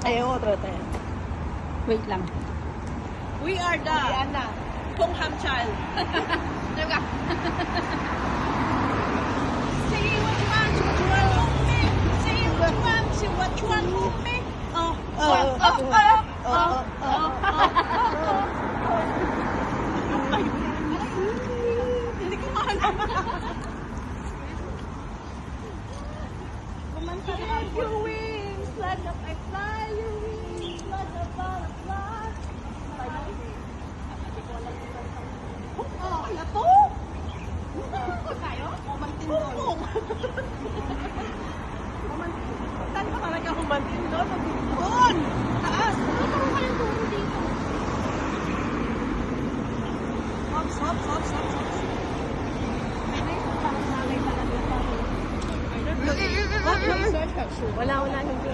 Ayaw, otro tayo. Wait lang. We are the Pongham child. Diba? Say what you want with me. Say what you want with me. Hindi ko mahanap. Spread your wings like a fly, your wings like a butterfly. Oh, ano to? Tayo? Kumantin doon. Saan ka talaga kumantin doon? Doon! Taas! Ano ka yung doon dito? Hop. Wala, hindi.